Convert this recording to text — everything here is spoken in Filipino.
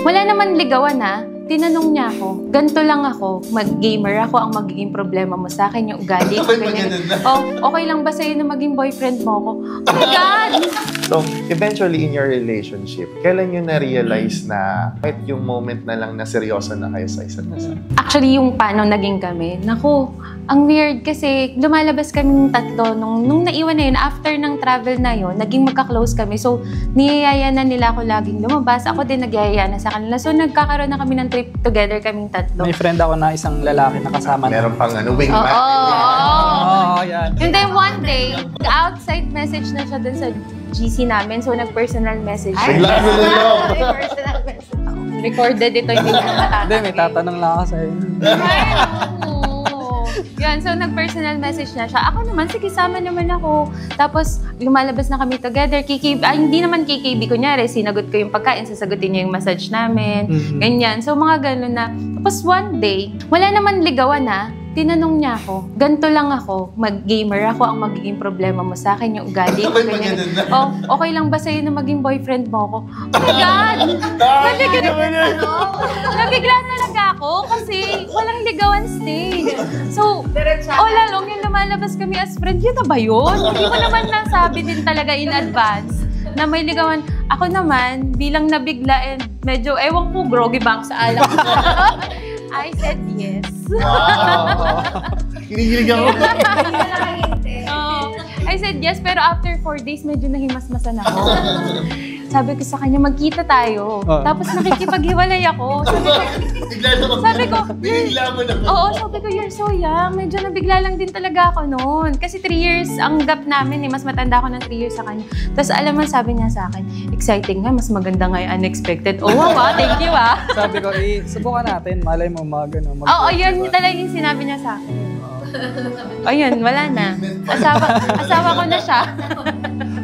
Wala naman ligawan na. Tinanong niya ako, ganito lang ako, mag-gamer ako, ang magiging problema mo sa akin, yung ugali ko, ganyan. Oh, okay lang ba sa'yo na maging boyfriend mo ako? Oh my God! So, eventually in your relationship, kailan nyo na-realize na kahit yung moment na lang na seryoso na kayo sa isa't isa? Actually, yung paano naging kami, naku, ang weird kasi lumalabas kaming tatlo nung naiwan na yun, after ng travel na yun, naging magka-close kami. So, niyayaya na nila ako laging lumabas. Ako din nagyayaya na sa kanila. So, nagkakaroon na kami ng trip together kaming tatlo. May friend ako na isang lalaki na kasama na. Meron pang wingman. Oo, yan. And then one day, outside message na siya dun sa GC namin. So, nag-personal message. Bigla mo na lang. Personal message. Recorded ito, hindi na matatapin. Hindi, may tatanong lang ako sa'yo. Yan, so nag-personal message na siya. Ako naman, sige, sama naman ako. Tapos, lumalabas na kami together. Hindi naman KKB, kunyari, sinagot ko yung pagkain, sasagutin niya yung message namin. Ganyan. So, mga ganun na. Tapos, one day, wala naman ligawan na. Tinanong niya ako, ganito lang ako, mag-gamer ako, ang magiging problema mo sa akin, yung ugali ko, ganyan. Oh, okay lang ba sa'yo na maging boyfriend mo ako? Oh my God! Nabigla talaga ako kasi walang ligawan stage. So, all along yung lumalabas kami as friend, yun na ba yun? Hindi mo naman nasabi din talaga in advance na may ligawan. Ako naman, bilang nabigla and medyo, ewan ko, groggy bang sa alak. I said yes. Wow! Kinigilig ako. I said yes, pero after 4 days, medyo nahimasmasan ako. Sabi ko sa kanya, magkita tayo. Tapos nakikipaghiwalay ako. Sabi ko, sabi ko, you're so young. Medyo nabigla lang din talaga ako noon. Kasi 3 years ang gap namin eh. Mas matanda ako ng 3 years sa kanya. Tapos alam mo, sabi niya sa akin, exciting nga, mas maganda nga yung unexpected. Oh, wow, thank you ah. Sabi ko, subukan natin. Malay mo Oo, yun talaga yung sinabi niya sa akin. Ayun, wala na. Asawa ko na siya.